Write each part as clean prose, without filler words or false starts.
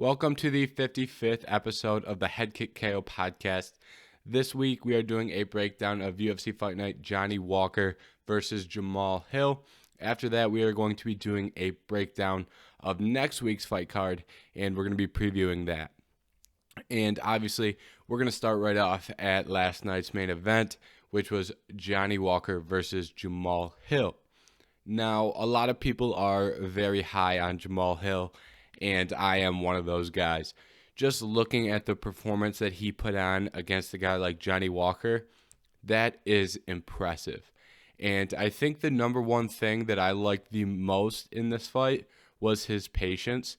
Welcome to the 55th episode of the Head Kick KO podcast. This week we are doing a breakdown of UFC Fight Night Johnny Walker versus Jamahal Hill. After that, we are going to be doing a breakdown of next week's fight card, and we're going to be previewing that. And obviously, we're going to start right off at last night's main event, which was Johnny Walker versus Jamahal Hill. Now, a lot of people are very high on Jamahal Hill, and I am one of those guys. Just looking at the performance that he put on against a guy like Johnny Walker, that is impressive. And I think the number one thing that I liked the most in this fight was his patience.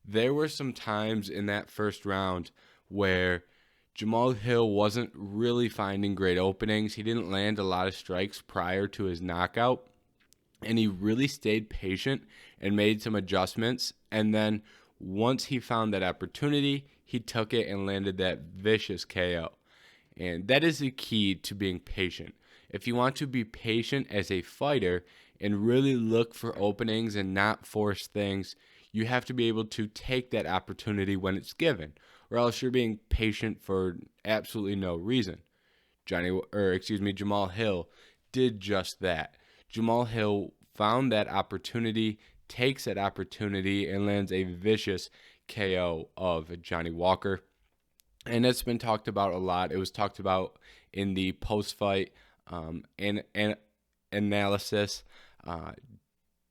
There were some times in that first round where Jamahal Hill wasn't really finding great openings. He didn't land a lot of strikes prior to his knockout, and he really stayed patient and made some adjustments. And then once he found that opportunity, he took it and landed that vicious KO. And that is the key to being patient. If you want to be patient as a fighter and really look for openings and not force things, you have to be able to take that opportunity when it's given, or else you're being patient for absolutely no reason. Jamahal Hill did just that. Jamahal Hill found that opportunity, takes that opportunity, and lands a vicious KO of Johnny Walker. And it's been talked about a lot. It was talked about in the post-fight analysis.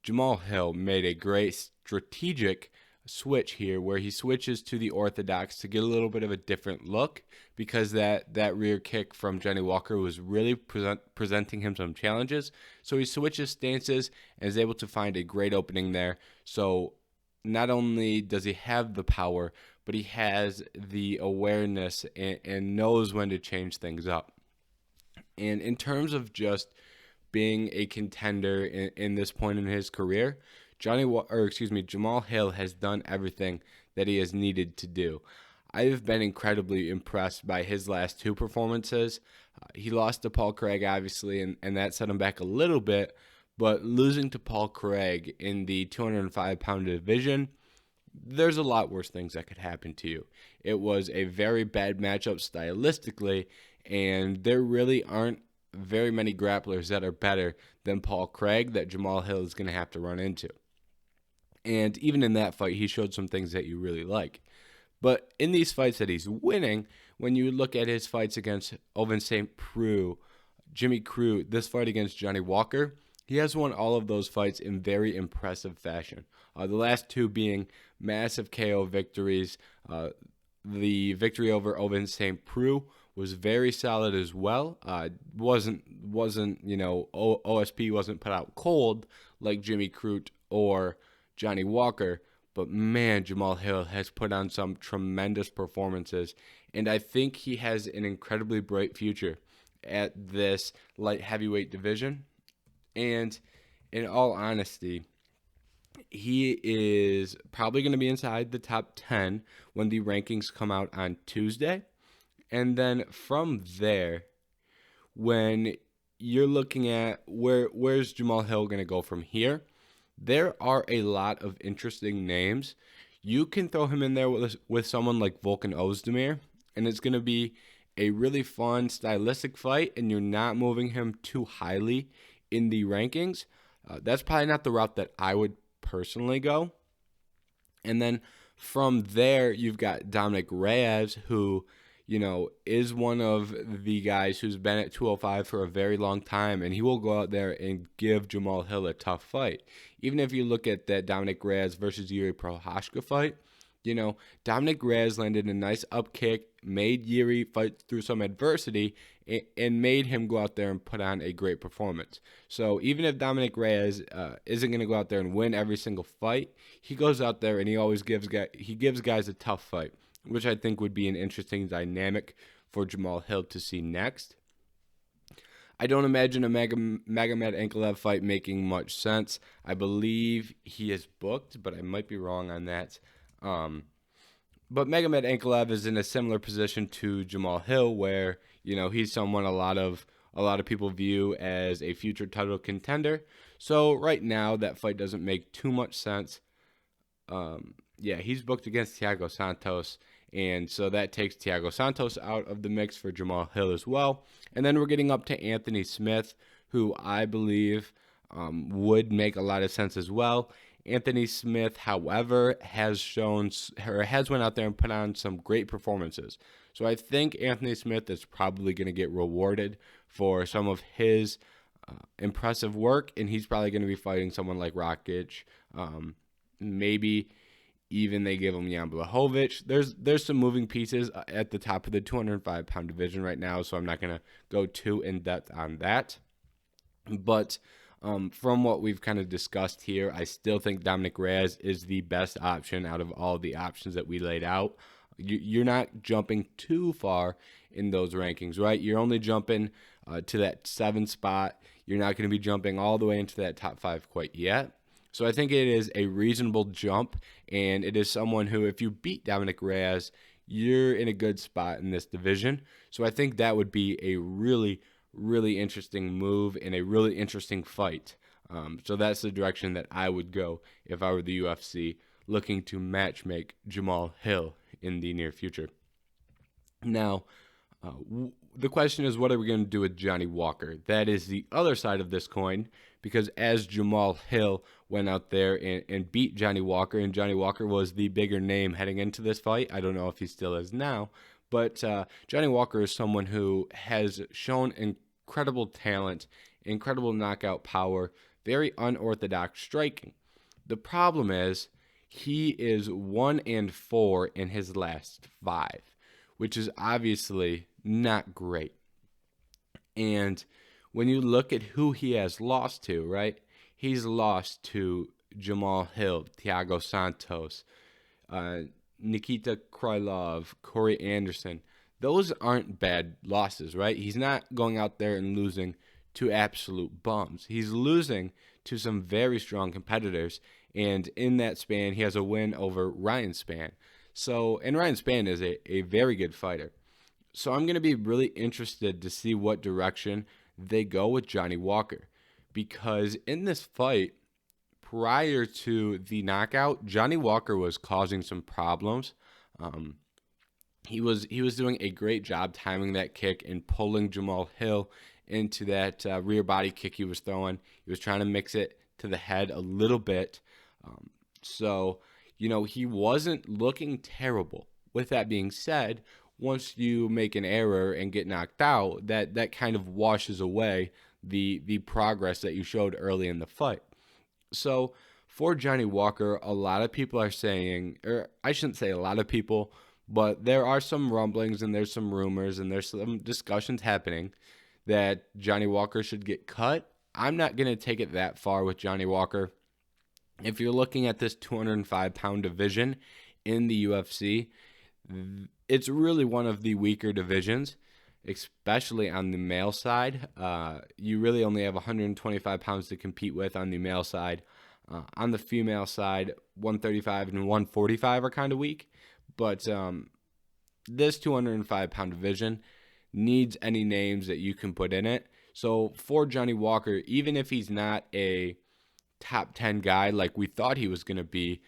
Jamahal Hill made a great strategic switch here where he switches to the orthodox to get a little bit of a different look, because that rear kick from Johnny Walker was really presenting him some challenges. So he switches stances and is able to find a great opening there. So not only does he have the power, but he has the awareness and knows when to change things up. And in terms of just being a contender in this point in his career, Jamahal Hill has done everything that he has needed to do. I've been incredibly impressed by his last two performances. He lost to Paul Craig, obviously, and that set him back a little bit. But losing to Paul Craig in the 205-pound division, there's a lot worse things that could happen to you. It was a very bad matchup stylistically, and there really aren't very many grapplers that are better than Paul Craig that Jamahal Hill is going to have to run into. And even in that fight, he showed some things that you really like. But in these fights that he's winning, when you look at his fights against Ovince St. Preux, Jimmy Crute, this fight against Johnny Walker, he has won all of those fights in very impressive fashion. The last two being massive KO victories. The victory over Ovince St. Preux was very solid as well. OSP wasn't put out cold like Jimmy Crute or Johnny Walker, but man, Jamahal Hill has put on some tremendous performances, and I think he has an incredibly bright future at this light heavyweight division. And in all honesty, he is probably going to be inside the top 10 when the rankings come out on Tuesday. And then from there, when you're looking at where's Jamahal Hill going to go from here, there are a lot of interesting names. You can throw him in there with someone like Volkan Ozdemir, and it's going to be a really fun stylistic fight, and you're not moving him too highly in the rankings. That's probably not the route that I would personally go. And then from there, you've got Dominic Reyes, who is one of the guys who's been at 205 for a very long time, and he will go out there and give Jamahal Hill a tough fight. Even if you look at that Dominic Reyes versus Yuri Prochazka fight, Dominic Reyes landed a nice up kick, made Yuri fight through some adversity, and made him go out there and put on a great performance. So even if Dominic Reyes isn't going to go out there and win every single fight, he goes out there and he always gives guys a tough fight, which I think would be an interesting dynamic for Jamahal Hill to see next. I don't imagine a Magomed Ankalaev fight making much sense. I believe he is booked, but I might be wrong on that. But Magomed Ankalaev is in a similar position to Jamahal Hill, where he's someone a lot of people view as a future title contender. So right now, that fight doesn't make too much sense. Yeah, he's booked against Thiago Santos, and so that takes Thiago Santos out of the mix for Jamahal Hill as well. And then we're getting up to Anthony Smith, who I believe would make a lot of sense as well. Anthony Smith, however, has went out there and put on some great performances. So I think Anthony Smith is probably going to get rewarded for some of his impressive work, and he's probably going to be fighting someone like Rakic. Maybe even they give him Jan Blachowicz. There's some moving pieces at the top of the 205-pound division right now, so I'm not going to go too in-depth on that. But from what we've kind of discussed here, I still think Dominic Reyes is the best option out of all the options that we laid out. You're not jumping too far in those rankings, right? You're only jumping to that 7th spot. You're not going to be jumping all the way into that top 5 quite yet. So I think it is a reasonable jump, and it is someone who, if you beat Dominic Reyes, you're in a good spot in this division. So I think that would be a really, really interesting move and a really interesting fight. So that's the direction that I would go if I were the UFC, looking to matchmake Jamahal Hill in the near future. Now, the question is, what are we going to do with Johnny Walker? That is the other side of this coin, because as Jamahal Hill went out there and beat Johnny Walker, and Johnny Walker was the bigger name heading into this fight. I don't know if he still is now, but Johnny Walker is someone who has shown incredible talent, incredible knockout power, very unorthodox striking. The problem is he is 1-4 in his last 5, which is obviously not great. And when you look at who he has lost to, right? He's lost to Jamahal Hill, Thiago Santos, Nikita Krylov, Corey Anderson. Those aren't bad losses, right? He's not going out there and losing to absolute bums. He's losing to some very strong competitors, and in that span, he has a win over Ryan Spann. And Ryan Spann is a very good fighter. So I'm going to be really interested to see what direction they go with Johnny Walker, because in this fight, prior to the knockout, Johnny Walker was causing some problems. He was doing a great job timing that kick and pulling Jamahal Hill into that rear body kick he was throwing. He was trying to mix it to the head a little bit. He wasn't looking terrible. With that being said, once you make an error and get knocked out, that kind of washes away the progress that you showed early in the fight. So for Johnny Walker, a lot of people are saying, or I shouldn't say a lot of people, but there are some rumblings and there's some rumors and there's some discussions happening that Johnny Walker should get cut. I'm not going to take it that far with Johnny Walker. If you're looking at this 205-pound division in the UFC, it's really one of the weaker divisions, especially on the male side. You really only have 125 pounds to compete with on the male side. On the female side, 135 and 145 are kind of weak. But this 205-pound division needs any names that you can put in it. So for Johnny Walker, even if he's not a top 10 guy like we thought he was going to be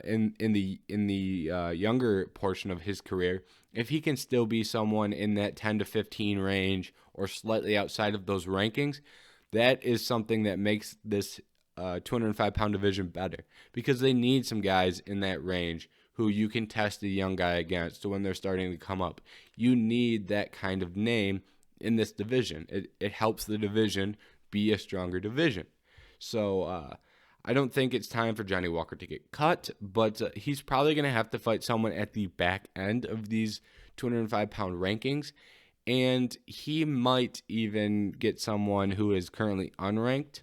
in the younger portion of his career, if he can still be someone in that 10 to 15 range or slightly outside of those rankings, that is something that makes this 205-pound division better, because they need some guys in that range who you can test a young guy against. So when they're starting to come up, you need that kind of name in this division. It helps the division be a stronger division. So I don't think it's time for Johnny Walker to get cut, but he's probably going to have to fight someone at the back end of these 205-pound rankings, and he might even get someone who is currently unranked.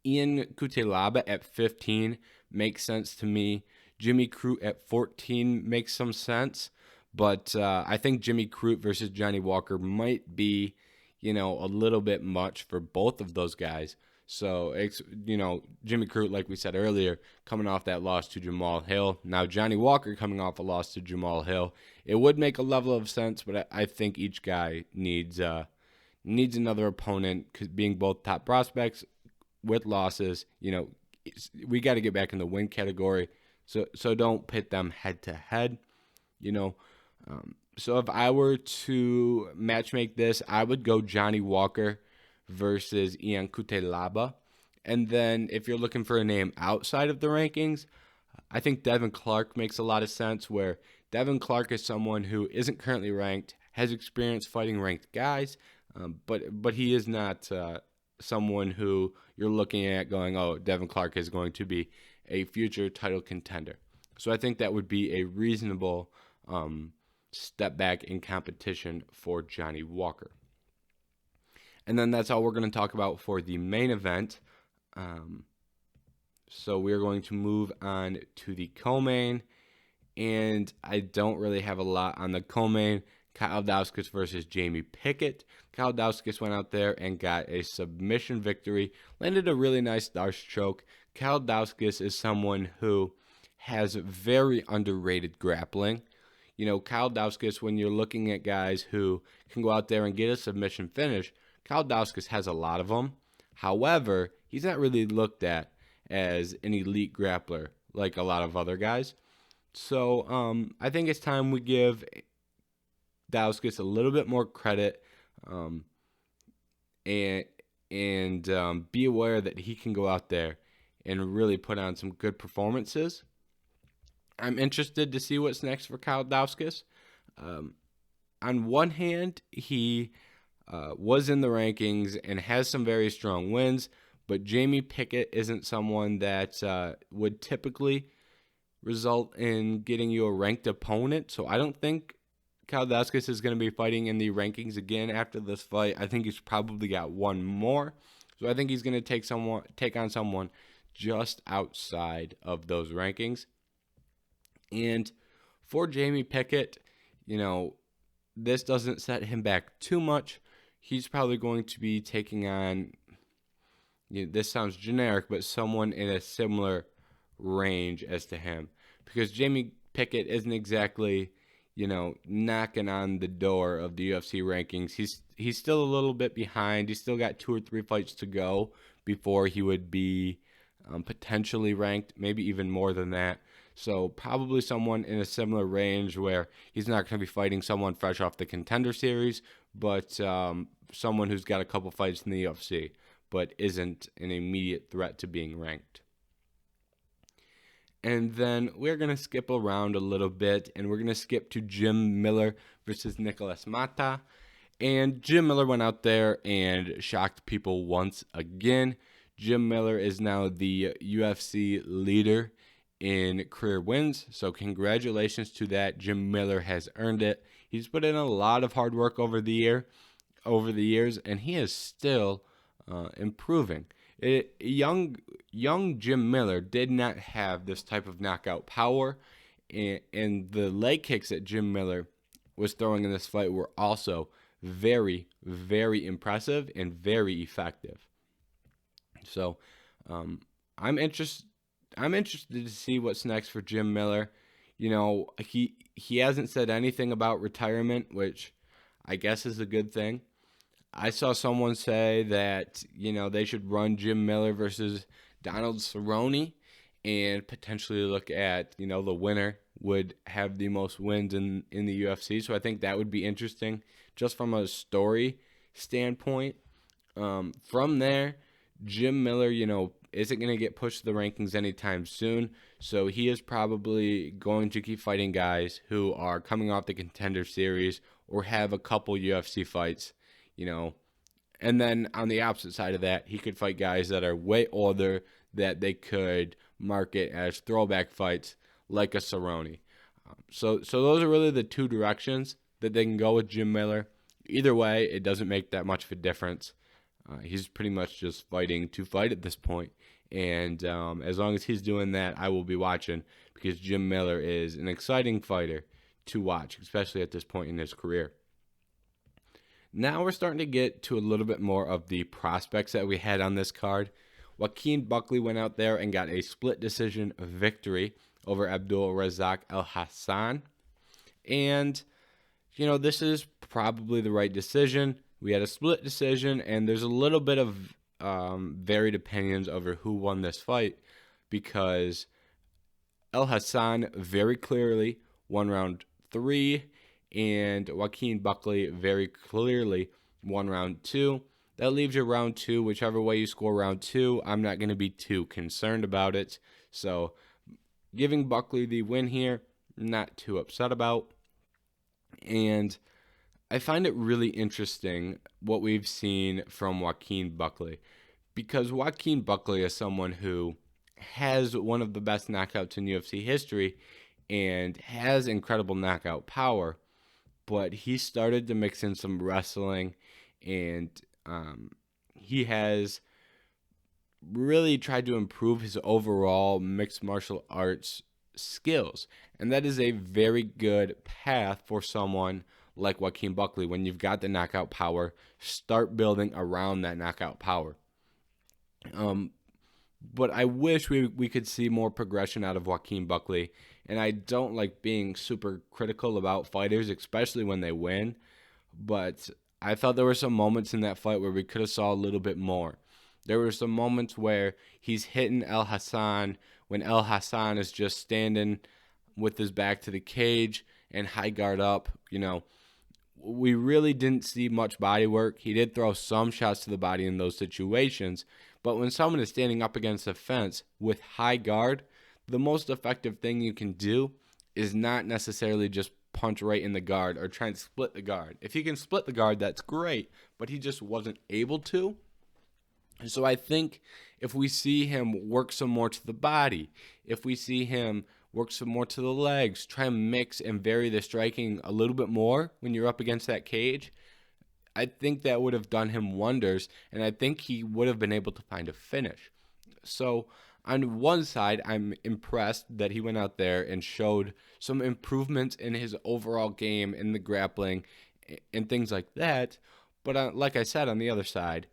Ian Cutelaba at 15 makes sense to me. Jimmy Crute at 14 makes some sense, but I think Jimmy Crute versus Johnny Walker might be, a little bit much for both of those guys. So, Jimmy Crute, like we said earlier, coming off that loss to Jamahal Hill. Now, Johnny Walker coming off a loss to Jamahal Hill. It would make a level of sense, but I think each guy needs another opponent, being both top prospects with losses. We got to get back in the win category. So don't pit them head to head. So if I were to matchmake this, I would go Johnny Walker versus Ian Cutelaba. And then if you're looking for a name outside of the rankings, I think Devin Clark makes a lot of sense, where Devin Clark is someone who isn't currently ranked, has experience fighting ranked guys, but he is not someone who you're looking at going, oh, Devin Clark is going to be a future title contender. So I think that would be a reasonable step back in competition for Johnny Walker. And then that's all we're going to talk about for the main event. So we're going to move on to the co-main, and I don't really have a lot on the co-main. Kyle Douskis versus Jamie Pickett. Kyle Douskis went out there and got a submission victory, landed a really nice Darce choke. Kyle Douskis is someone who has very underrated grappling. Kyle Douskis, when you're looking at guys who can go out there and get a submission finish, Kyle Douskis has a lot of them. However, he's not really looked at as an elite grappler like a lot of other guys. So I think it's time we give Douskis a little bit more credit, and be aware that he can go out there and really put on some good performances. I'm interested to see what's next for Kyle Douskis. On one hand, he was in the rankings and has some very strong wins, but Jamie Pickett isn't someone that would typically result in getting you a ranked opponent. So I don't think Kyle Douskis is going to be fighting in the rankings again after this fight. I think he's probably got one more. So I think he's going to take on someone just outside of those rankings. And for Jamie Pickett, this doesn't set him back too much. He's probably going to be taking on, this sounds generic, but someone in a similar range as to him. Because Jamie Pickett isn't exactly, knocking on the door of the UFC rankings. He's still a little bit behind. He's still got 2 or 3 fights to go before he would be potentially ranked, maybe even more than that. So probably someone in a similar range where he's not going to be fighting someone fresh off the Contender Series, but someone who's got a couple fights in the UFC, but isn't an immediate threat to being ranked. And then we're going to skip around a little bit, and we're going to skip to Jim Miller versus Nicolas Mata. And Jim Miller went out there and shocked people once again. Jim Miller is now the UFC leader in career wins, so congratulations to that. Jim Miller has earned it. He's put in a lot of hard work over the years, and he is still improving. Young Jim Miller did not have this type of knockout power, and the leg kicks that Jim Miller was throwing in this fight were also very, very impressive and very effective. So I'm interested to see what's next for Jim Miller. He hasn't said anything about retirement, which I guess is a good thing. I saw someone say that, they should run Jim Miller versus Donald Cerrone and potentially look at, the winner would have the most wins in the UFC. So I think that would be interesting just from a story standpoint. From there, Jim Miller, isn't going to get pushed to the rankings anytime soon. So he is probably going to keep fighting guys who are coming off the Contender Series or have a couple UFC fights. And then on the opposite side of that, he could fight guys that are way older that they could market as throwback fights like a Cerrone. So those are really the 2 directions that they can go with Jim Miller. Either way, it doesn't make that much of a difference. He's pretty much just fighting to fight at this point. And as long as he's doing that, I will be watching, because Jim Miller is an exciting fighter to watch, especially at this point in his career. Now we're starting to get to a little bit more of the prospects that we had on this card. Joaquin Buckley went out there and got a split decision victory over Abdul Razak El Hassan. And, this is probably the right decision. We had a split decision, and there's a little bit of varied opinions over who won this fight, because El Hassan very clearly won round 3, and Joaquin Buckley very clearly won round 2. That leaves you round 2. Whichever way you score round 2, I'm not going to be too concerned about it. So giving Buckley the win here, not too upset about. And I find it really interesting what we've seen from Joaquin Buckley, because Joaquin Buckley is someone who has one of the best knockouts in UFC history and has incredible knockout power, but he started to mix in some wrestling, and he has really tried to improve his overall mixed martial arts skills. And that is a very good path for someone like Joaquin Buckley. When you've got the knockout power, start building around that knockout power. But I wish we could see more progression out of Joaquin Buckley. And I don't like being super critical about fighters, especially when they win. But I thought there were some moments in that fight where we could have saw a little bit more. There were some moments where he's hitting El Hassan when El Hassan is just standing with his back to the cage and high guard up. We really didn't see much body work. He did throw some shots to the body in those situations, but when someone is standing up against a fence with high guard, the most effective thing you can do is not necessarily just punch right in the guard or try and split the guard. If he can split the guard, that's great, but he just wasn't able to. So I think if we see him work some more to the body, if we see him work some more to the legs, try and mix and vary the striking a little bit more when you're up against that cage, I think that would have done him wonders, and I think he would have been able to find a finish. So on one side, I'm impressed that he went out there and showed some improvements in his overall game, in the grappling, and things like that. But like I said, on the other side,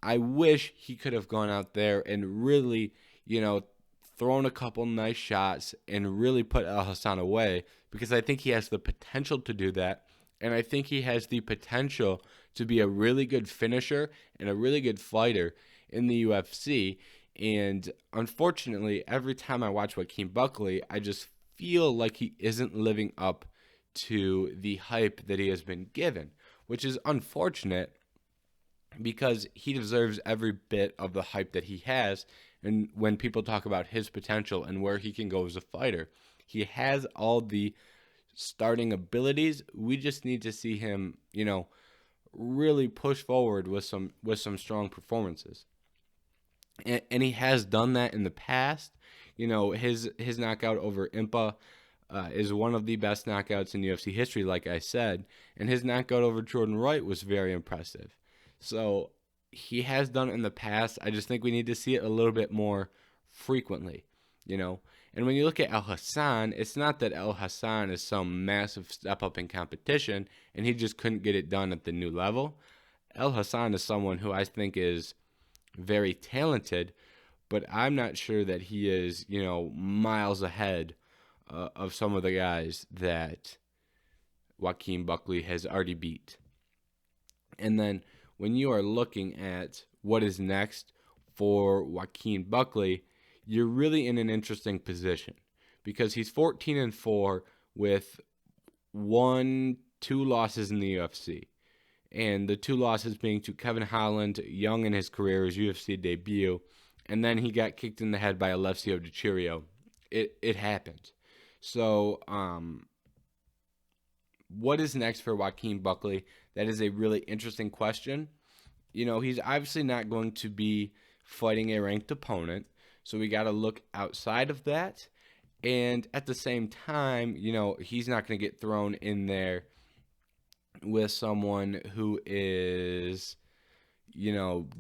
I wish he could have gone out there and really, thrown a couple nice shots and really put El Hassan away, because I think he has the potential to do that. And I think he has the potential to be a really good finisher and a really good fighter in the UFC. And unfortunately, every time I watch Joaquin Buckley, I just feel like he isn't living up to the hype that he has been given, which is unfortunate, because he deserves every bit of the hype that he has. And when people talk about his potential and where he can go as a fighter, he has all the starting abilities. We just need to see him, really push forward with some strong performances. And he has done that in the past. His knockout over Impa is one of the best knockouts in UFC history, like I said. And his knockout over Jordan Wright was very impressive. So he has done it in the past. I just think we need to see it a little bit more frequently, And when you look at El Hassan, it's not that El Hassan is some massive step up in competition and he just couldn't get it done at the new level. El Hassan is someone who I think is very talented, but I'm not sure that he is, miles ahead of some of the guys that Joaquin Buckley has already beat. And then when you are looking at what is next for Joaquin Buckley, you're really in an interesting position, because he's 14-4 with 1-2 losses in the UFC. And the 2 losses being to Kevin Holland, young in his career, his UFC debut, and then he got kicked in the head by Alessio Di Cirio. It happened. So, what is next for Joaquin Buckley? That is a really interesting question. He's obviously not going to be fighting a ranked opponent, so we got to look outside of that. And at the same time, he's not going to get thrown in there with someone who is,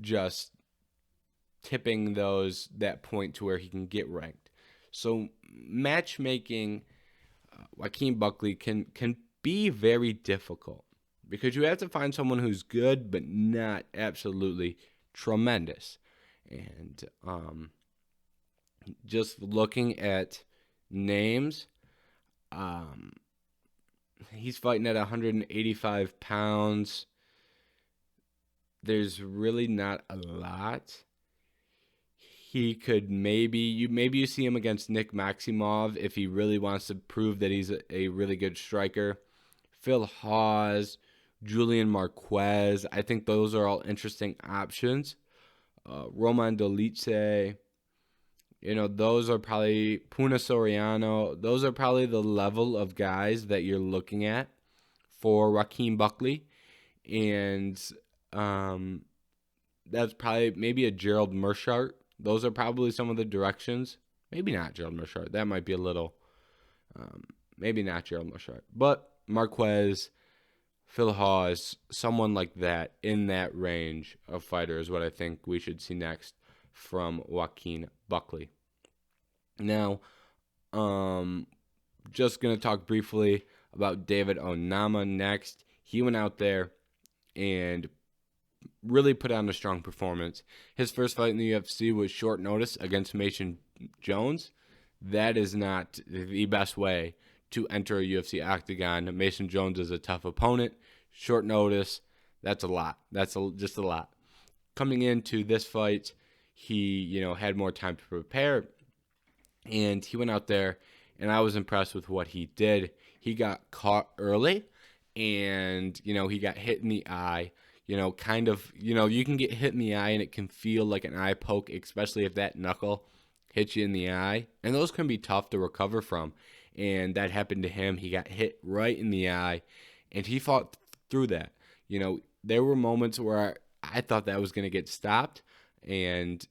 just tipping that point to where he can get ranked. So matchmaking Joaquin Buckley can be very difficult, because you have to find someone who's good but not absolutely tremendous. And just looking at names, he's fighting at 185 pounds. There's really not a lot. he could maybe you see him against Nick Maximov if he really wants to prove that he's a really good striker. Phil Hawes, Julian Marquez, I think those are all interesting options. Roman Dolice, those are probably Puna Soriano. Those are probably the level of guys that you're looking at for Joaquin Buckley. And that's probably maybe a Gerald Mershart. Those are probably some of the directions. Maybe not Gerald Mershart. That might be a little, maybe not Gerald Mershart. But Marquez, Phil Hawes, someone like that in that range of fighter is what I think we should see next from Joaquin Buckley. Now, just going to talk briefly about David Onama next. He went out there and really put on a strong performance. His first fight in the UFC was short notice against Mason Jones. That is not the best way to enter a UFC octagon. Mason Jones is a tough opponent. Short notice, that's a lot. Just a lot. Coming into this fight, he, had more time to prepare, and he went out there, and I was impressed with what he did. He got caught early, and, he got hit in the eye. You can get hit in the eye and it can feel like an eye poke, especially if that knuckle hits you in the eye. And those can be tough to recover from. And that happened to him. He got hit right in the eye and he fought through that. There were moments where I thought that was going to get stopped and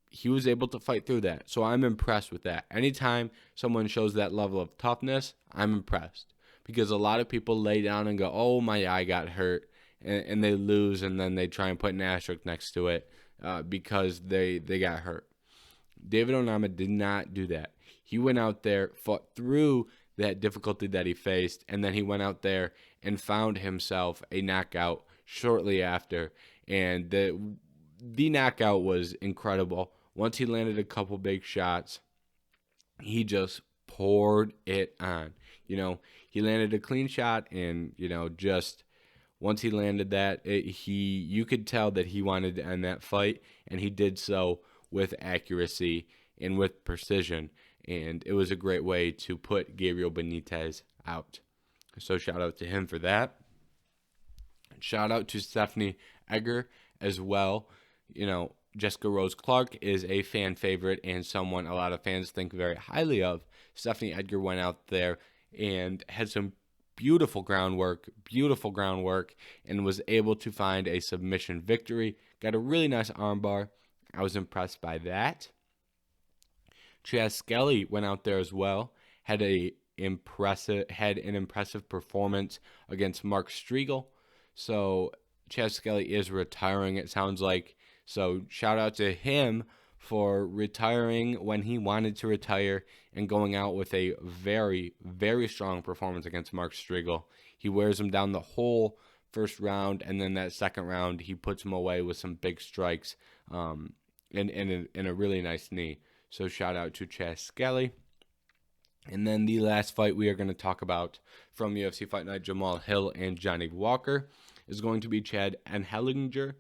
he was able to fight through that. So I'm impressed with that. Anytime someone shows that level of toughness, I'm impressed. Because a lot of people lay down and go, oh, my eye got hurt. And they lose, and then they try and put an asterisk next to it because they got hurt. David Onama did not do that. He went out there, fought through that difficulty that he faced, and then he went out there and found himself a knockout shortly after. And the knockout was incredible. Once he landed a couple big shots, he just poured it on. He landed a clean shot and, just... Once he landed that, you could tell that he wanted to end that fight, and he did so with accuracy and with precision. And it was a great way to put Gabriel Benitez out. So shout out to him for that. Shout out to Stephanie Egger as well. Jessica Rose Clark is a fan favorite and someone a lot of fans think very highly of. Stephanie Egger went out there and had some beautiful groundwork, and was able to find a submission victory. Got a really nice armbar. I was impressed by that. Chaz Skelly went out there as well. Had an impressive performance against Mark Striegel. So Chaz Skelly is retiring, it sounds like. So shout out to him for retiring when he wanted to retire and going out with a very, very strong performance against Mark Striegel. He wears him down the whole first round, and then that second round, he puts him away with some big strikes and a really nice knee. So shout out to Chaz Skelly. And then the last fight we are going to talk about from UFC Fight Night, Jamahal Hill and Johnny Walker, is going to be Chad Enhelinger.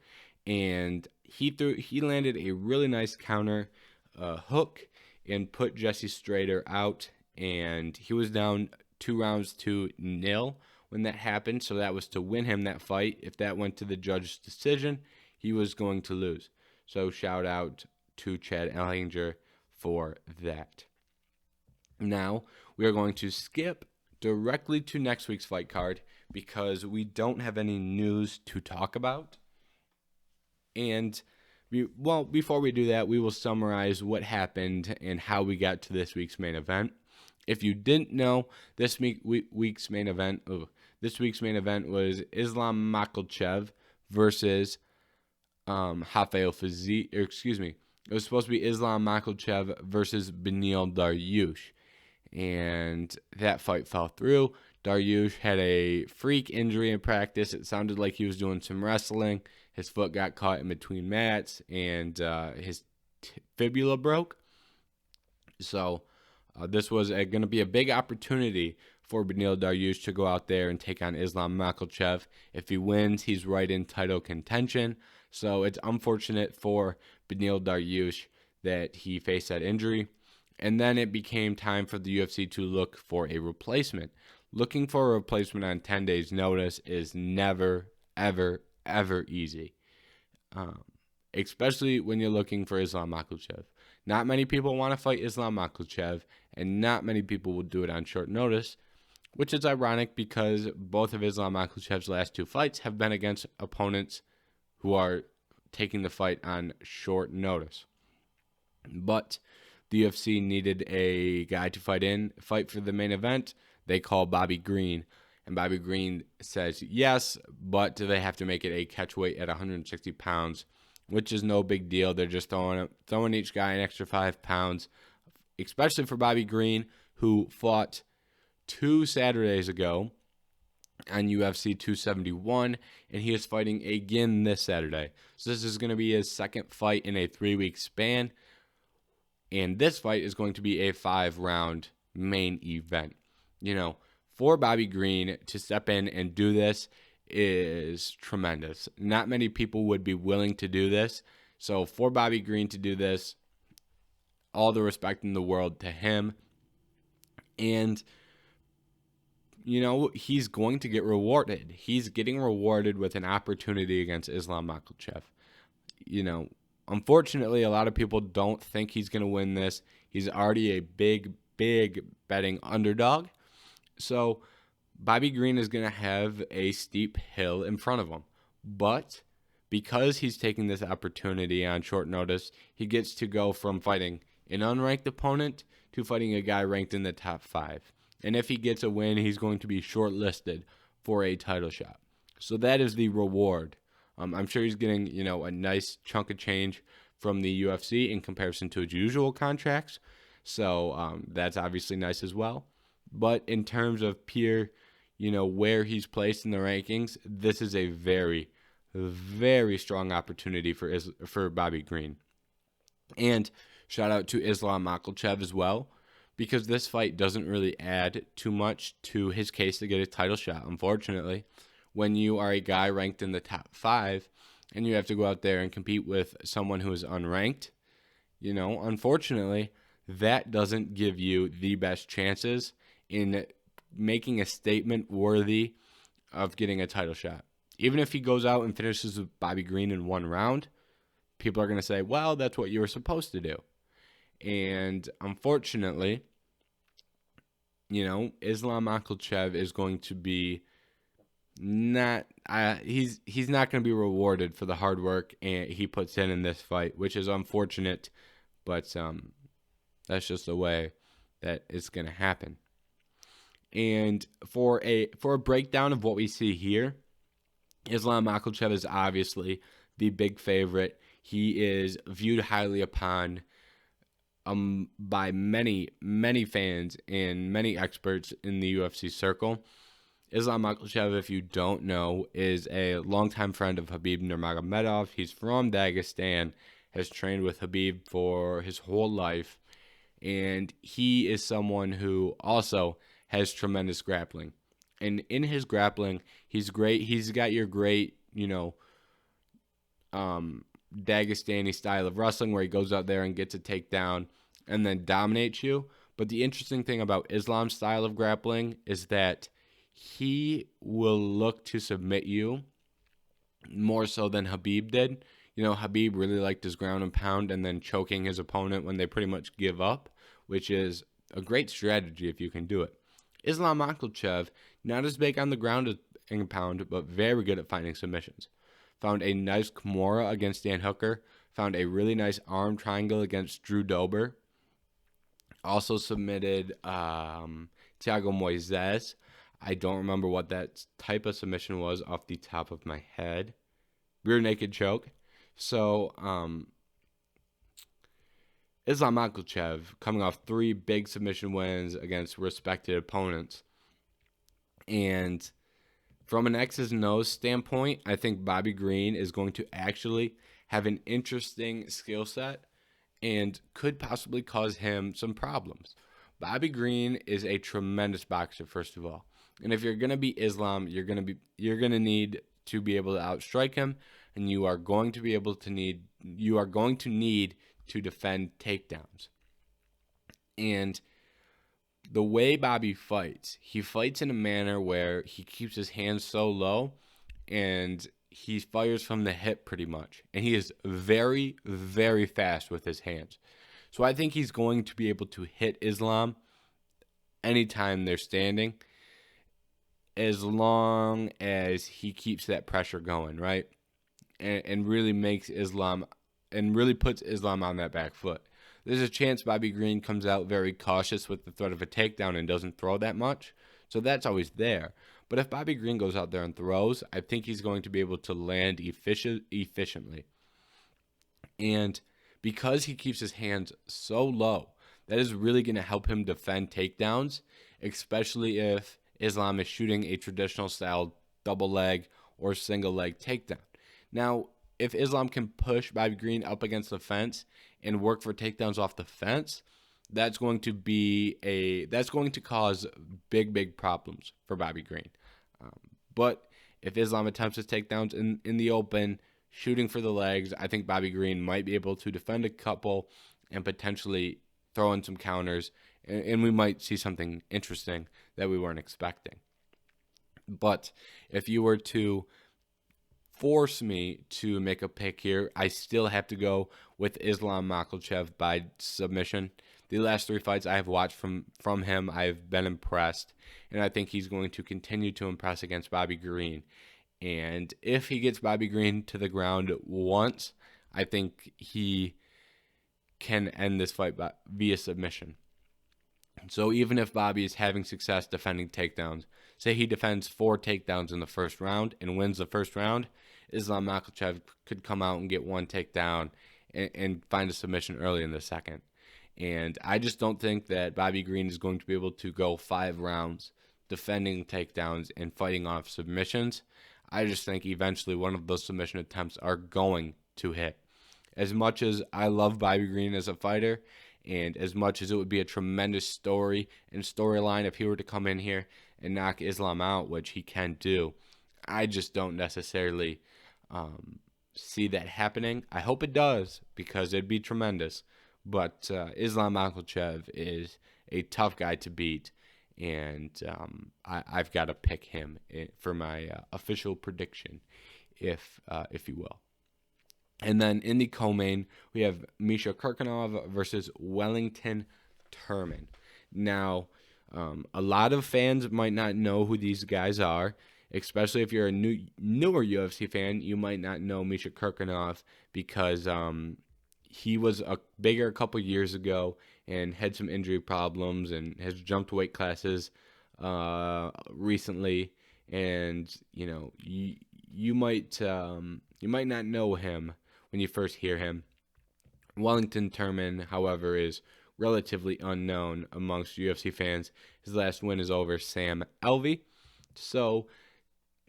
And he landed a really nice counter hook and put Jesse Strader out. And he was down 2-0 when that happened. So that was to win him that fight. If that went to the judge's decision, he was going to lose. So shout out to Chad Enhelinger for that. Now we are going to skip directly to next week's fight card because we don't have any news to talk about. And, before we do that, we will summarize what happened and how we got to this week's main event. If you didn't know, this week's main event was Islam Makhachev versus Rafael Fiziev. It was supposed to be Islam Makhachev versus Beneil Dariush. And that fight fell through. Dariush had a freak injury in practice. It sounded like he was doing some wrestling. His foot got caught in between mats, and his fibula broke. So this was going to be a big opportunity for Beneil Dariush to go out there and take on Islam Makhachev. If he wins, he's right in title contention. So it's unfortunate for Beneil Dariush that he faced that injury. And then it became time for the UFC to look for a replacement. Looking for a replacement on 10 days' notice is never, ever, ever easy. Especially when you're looking for Islam Makhachev. Not many people want to fight Islam Makhachev, and not many people will do it on short notice, which is ironic because both of Islam Makhachev's last 2 fights have been against opponents who are taking the fight on short notice. But the UFC needed a guy to fight for the main event. They call Bobby Green, and Bobby Green says yes, but they have to make it a catchweight at 160 pounds, which is no big deal. They're just throwing each guy an extra 5 pounds, especially for Bobby Green, who fought 2 Saturdays ago on UFC 271, and he is fighting again this Saturday. So this is going to be his second fight in a 3-week span, and this fight is going to be a 5-round main event. For Bobby Green to step in and do this is tremendous. Not many people would be willing to do this. So for Bobby Green to do this, all the respect in the world to him. And, he's going to get rewarded. He's getting rewarded with an opportunity against Islam Makhachev. Unfortunately, a lot of people don't think he's going to win this. He's already a big, big betting underdog. So Bobby Green is going to have a steep hill in front of him. But because he's taking this opportunity on short notice, he gets to go from fighting an unranked opponent to fighting a guy ranked in the top 5. And if he gets a win, he's going to be shortlisted for a title shot. So that is the reward. I'm sure he's getting, a nice chunk of change from the UFC in comparison to his usual contracts. So that's obviously nice as well. But in terms of pure, where he's placed in the rankings, this is a very, very strong opportunity for Bobby Green. And shout out to Islam Makhachev as well, because this fight doesn't really add too much to his case to get a title shot, unfortunately. When you are a guy ranked in the top 5 and you have to go out there and compete with someone who is unranked, unfortunately, that doesn't give you the best chances in making a statement worthy of getting a title shot. Even if he goes out and finishes with Bobby Green in 1 round, people are going to say, well, that's what you were supposed to do. And unfortunately, Islam Makhachev is going to be he's not going to be rewarded for the hard work he puts in this fight, which is unfortunate, but that's just the way that it's going to happen. And for a breakdown of what we see here, Islam Makhachev is obviously the big favorite. He is viewed highly upon by many, many fans and many experts in the UFC circle. Islam Makhachev, if you don't know, is a longtime friend of Khabib Nurmagomedov. He's from Dagestan, has trained with Khabib for his whole life, and he is someone who also has tremendous grappling. And in his grappling, he's great. He's got your great, Dagestani style of wrestling where he goes out there and gets a takedown and then dominates you. But the interesting thing about Islam's style of grappling is that he will look to submit you more so than Khabib did. Khabib really liked his ground and pound and then choking his opponent when they pretty much give up, which is a great strategy if you can do it. Islam Makhachev, not as big on the ground and pound, but very good at finding submissions. Found a nice Kimura against Dan Hooker. Found a really nice arm triangle against Drew Dober. Also submitted Thiago Moises. I don't remember what that type of submission was off the top of my head. Rear naked choke. So, Islam Makhachev coming off 3 big submission wins against respected opponents. And from an X's and O's standpoint, I think Bobby Green is going to actually have an interesting skill set and could possibly cause him some problems. Bobby Green is a tremendous boxer, first of all. And if you're going to beat Islam, you're going to need to be able to outstrike him, and you are going to need to defend takedowns. And the way Bobby fights, he fights in a manner where he keeps his hands so low and he fires from the hip pretty much. And he is very, very fast with his hands. So I think he's going to be able to hit Islam anytime they're standing, as long as he keeps that pressure going, right? And really makes Islam, and really puts Islam on that back foot. There's a chance Bobby Green comes out very cautious with the threat of a takedown and doesn't throw that much. So that's always there. But if Bobby Green goes out there and throws, I think he's going to be able to land efficiently. And because he keeps his hands so low, that is really going to help him defend takedowns, especially if Islam is shooting a traditional style double leg or single leg takedown. Now, if Islam can push Bobby Green up against the fence and work for takedowns off the fence, that's going to cause big problems for Bobby Green. But if Islam attempts his takedowns in the open, shooting for the legs, I think Bobby Green might be able to defend a couple and potentially throw in some counters, and we might see something interesting that we weren't expecting. But if you were to force me to make a pick here, I still have to go with Islam Makhachev by submission. The last 3 fights I have watched from him, I've been impressed, and I think he's going to continue to impress against Bobby Green. And if he gets Bobby Green to the ground once, I think he can end this fight via submission. So even if Bobby is having success defending takedowns, say he defends 4 takedowns in the first round and wins the first round, Islam Makhachev could come out and get 1 takedown and find a submission early in the second. And I just don't think that Bobby Green is going to be able to go 5 rounds defending takedowns and fighting off submissions. I just think eventually one of those submission attempts are going to hit. As much as I love Bobby Green as a fighter, and as much as it would be a tremendous story and storyline if he were to come in here and knock Islam out, which he can do, I just don't necessarily see that happening. I hope it does, because it'd be tremendous. But Islam Makhachev is a tough guy to beat, and I've got to pick him for my official prediction, if you will. And then in the co-main, we have Misha Kirkunov versus Wellington Turman. Now, a lot of fans might not know who these guys are, especially if you're a newer UFC fan. You might not know Misha Kirkunov because he was bigger a couple years ago and had some injury problems and has jumped weight classes recently. And you might not know him when you first hear him. Wellington Turman, however, is relatively unknown amongst UFC fans. His last win is over Sam Alvey. So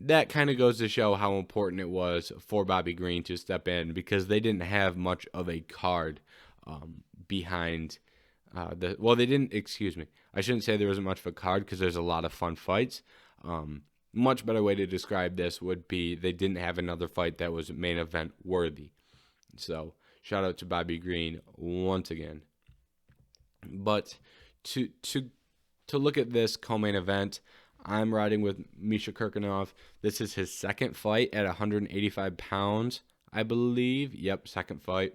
that kind of goes to show how important it was for Bobby Green to step in, because they didn't have much of a card behind they didn't, excuse me. I shouldn't say there wasn't much of a card, because there's a lot of fun fights. Much better way to describe this would be they didn't have another fight that was main event worthy. So shout out to Bobby Green once again. But to look at this co-main event, I'm riding with Misha Kirkunov. This is his second fight at 185 pounds, I believe. Yep, second fight.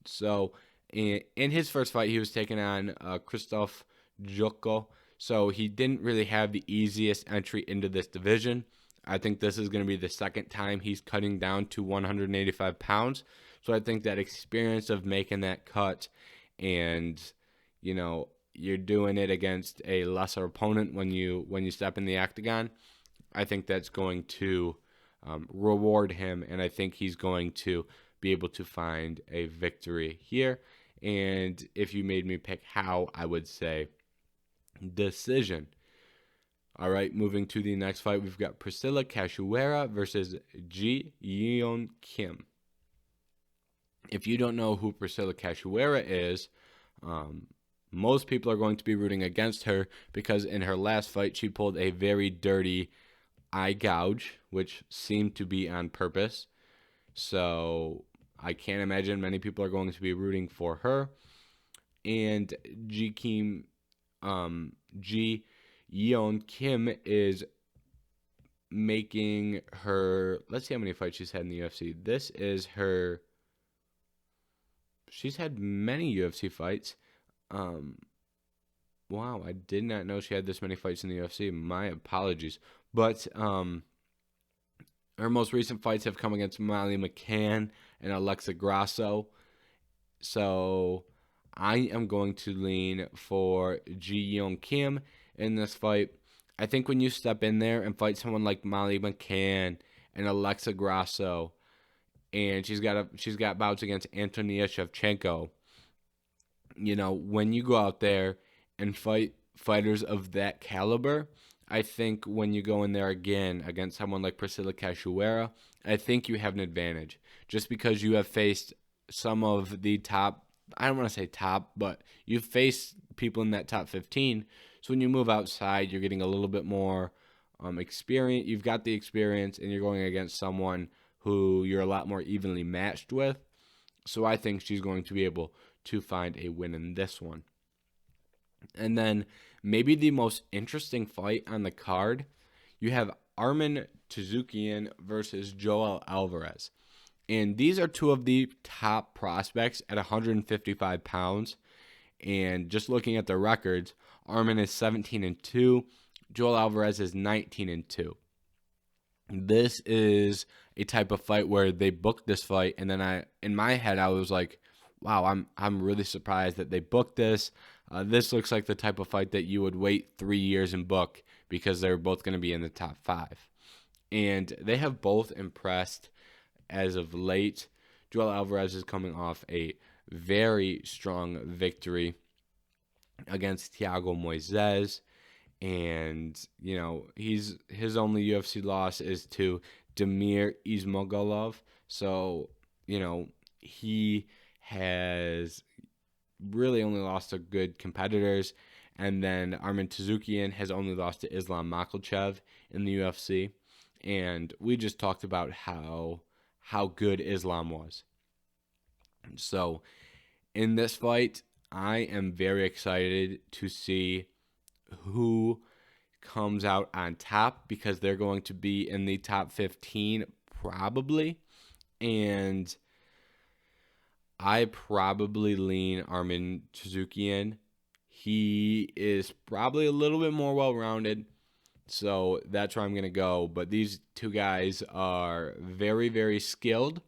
So in his first fight, he was taking on Krzysztof Joko. So he didn't really have the easiest entry into this division. I think this is going to be the second time he's cutting down to 185 pounds. So I think that experience of making that cut, and you're doing it against a lesser opponent when you step in the octagon, I think that's going to reward him, and I think he's going to be able to find a victory here. And if you made me pick how, I would say decision. All right, moving to the next fight, we've got Priscilla Cachoeira versus Ji Yeon Kim. If you don't know who Priscilla Cachoeira is, most people are going to be rooting against her, because in her last fight, she pulled a very dirty eye gouge, which seemed to be on purpose. So I can't imagine many people are going to be rooting for her. And Ji Yeon Kim is making her, let's see how many fights she's had in the UFC. This is her, she's had many UFC fights. Wow, I did not know she had this many fights in the UFC. My apologies. But her most recent fights have come against Molly McCann and Alexa Grasso. So I am going to lean for Ji Yeon Kim in this fight. I think when you step in there and fight someone like Molly McCann and Alexa Grasso, and she's got bouts against Antonia Shevchenko, you know, when you go out there and fight fighters of that caliber, I think when you go in there again against someone like Priscilla Cachoeira, I think you have an advantage. Just because you have faced some of the top, I don't want to say top, but you've faced people in that top 15. So when you move outside, you're getting a little bit more experience. You've got the experience, and you're going against someone who you're a lot more evenly matched with. So I think she's going to be able to find a win in this one. And then maybe the most interesting fight on the card, you have Armen Tsuzukian versus Joel Alvarez. And these are two of the top prospects at 155 pounds. And just looking at their records, Armen is 17-2. Joel Alvarez is 19-2. This is a type of fight where they booked this fight, and then in my head, I was like, wow, I'm really surprised that they booked this. This looks like the type of fight that you would wait 3 years and book because they're both going to be in the top 5. And they have both impressed as of late. Joel Alvarez is coming off a very strong victory against Thiago Moises. And, you know, his only UFC loss is to Damir Ismagulov. So, you know, he has really only lost to good competitors. And then Armen Tsuzukian has only lost to Islam Makhachev in the UFC. And we just talked about how good Islam was. So in this fight, I am very excited to see who comes out on top, because they're going to be in the top 15 probably. And I probably lean Armen Tsuzukian. He is probably a little bit more well-rounded, so that's where I'm going to go. But these two guys are very, very skilled,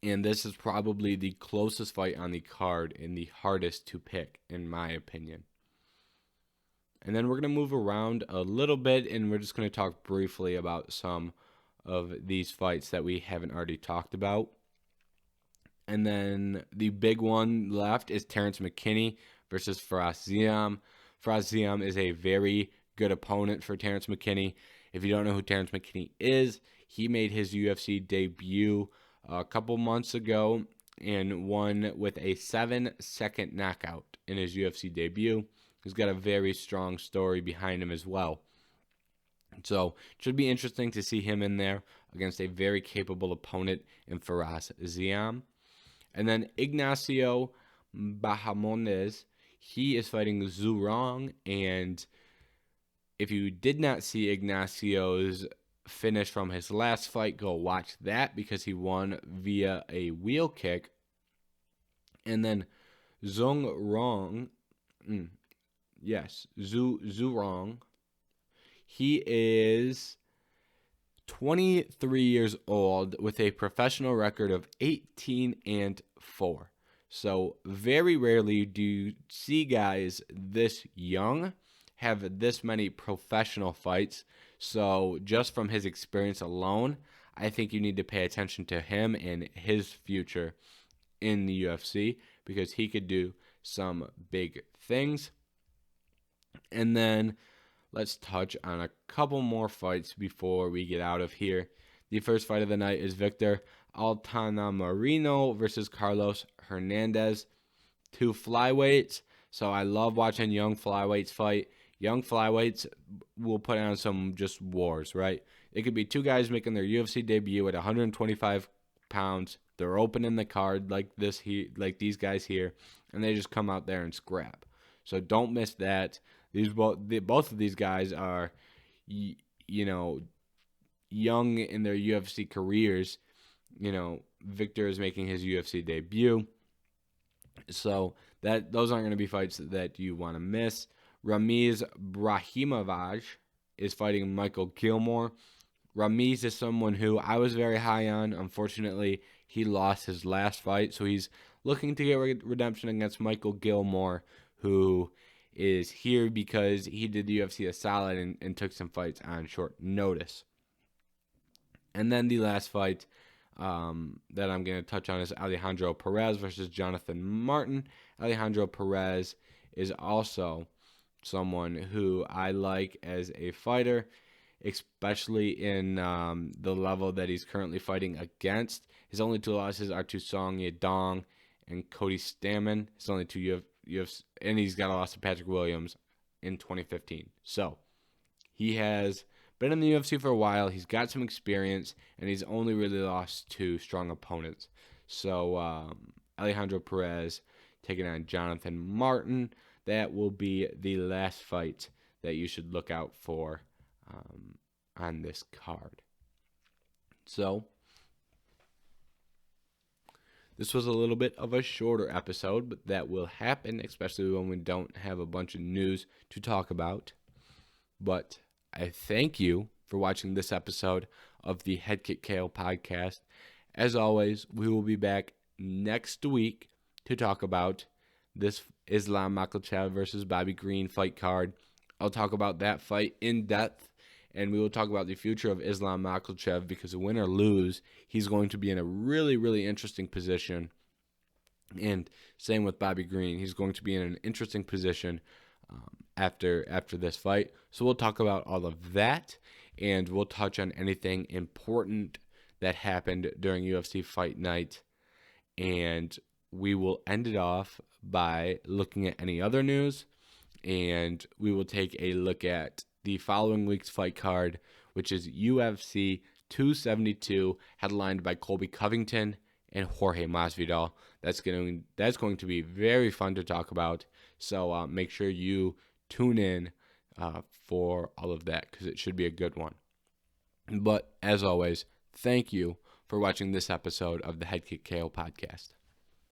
and this is probably the closest fight on the card and the hardest to pick, in my opinion. And then we're going to move around a little bit, and we're just going to talk briefly about some of these fights that we haven't already talked about. And then the big one left is Terrence Mckinney versus Faraz Ziam. Faraz Ziam is a very good opponent for Terrence Mckinney. If you don't know who Terrence Mckinney is, he made his UFC debut a couple months ago and won with a 7-second knockout in his UFC debut. He's got a very strong story behind him as well. So it should be interesting to see him in there against a very capable opponent in Faraz Ziam. And then Ignacio Bahamondes, he is fighting Zhu Rong. And if you did not see Ignacio's finish from his last fight, go watch that, because he won via a wheel kick. And then Zhu Rong, he is 23 years old with a professional record of 18-4. So very rarely do you see guys this young have this many professional fights. So just from his experience alone, I think you need to pay attention to him and his future in the UFC, because he could do some big things. And then let's touch on a couple more fights before we get out of here. The first fight of the night is Victor Altamirano versus Carlos Hernandez. 2 flyweights. So I love watching young flyweights fight. Young flyweights will put on some just wars, right? It could be 2 guys making their UFC debut at 125 pounds. They're opening the card like these guys here, and they just come out there and scrap. So don't miss that. Both of these guys are, young in their UFC careers. Victor is making his UFC debut. So those aren't going to be fights that you want to miss. Ramiz Brahimaj is fighting Michael Gilmore. Ramiz is someone who I was very high on. Unfortunately, he lost his last fight, so he's looking to get redemption against Michael Gilmore, who is here because he did the UFC a solid and took some fights on short notice. And then the last fight that I'm going to touch on is Alejandro Perez versus Jonathan Martin. Alejandro Perez is also someone who I like as a fighter, especially in the level that he's currently fighting against. His only 2 losses are to Song Yadong and Cody Stamann. His only 2 UFC, and he's got a loss to Patrick Williams in 2015. So he has been in the UFC for a while. He's got some experience, and he's only really lost to strong opponents. So Alejandro Perez taking on Jonathan Martin. That will be the last fight that you should look out for on this card. So this was a little bit of a shorter episode, but that will happen, especially when we don't have a bunch of news to talk about. But I thank you for watching this episode of the Head Kick KO podcast. As always, we will be back next week to talk about this Islam Makhachev versus Bobby Green fight card. I'll talk about that fight in depth, and we will talk about the future of Islam Makhachev, because win or lose, he's going to be in a really, really interesting position. And same with Bobby Green. He's going to be in an interesting position after this fight. So we'll talk about all of that, and we'll touch on anything important that happened during UFC Fight Night. And we will end it off by looking at any other news, and we will take a look at the following week's fight card, which is UFC 272, headlined by Colby Covington and Jorge Masvidal. That's going to be very fun to talk about. So make sure you tune in for all of that, because it should be a good one. But as always, thank you for watching this episode of the Head Kick KO podcast.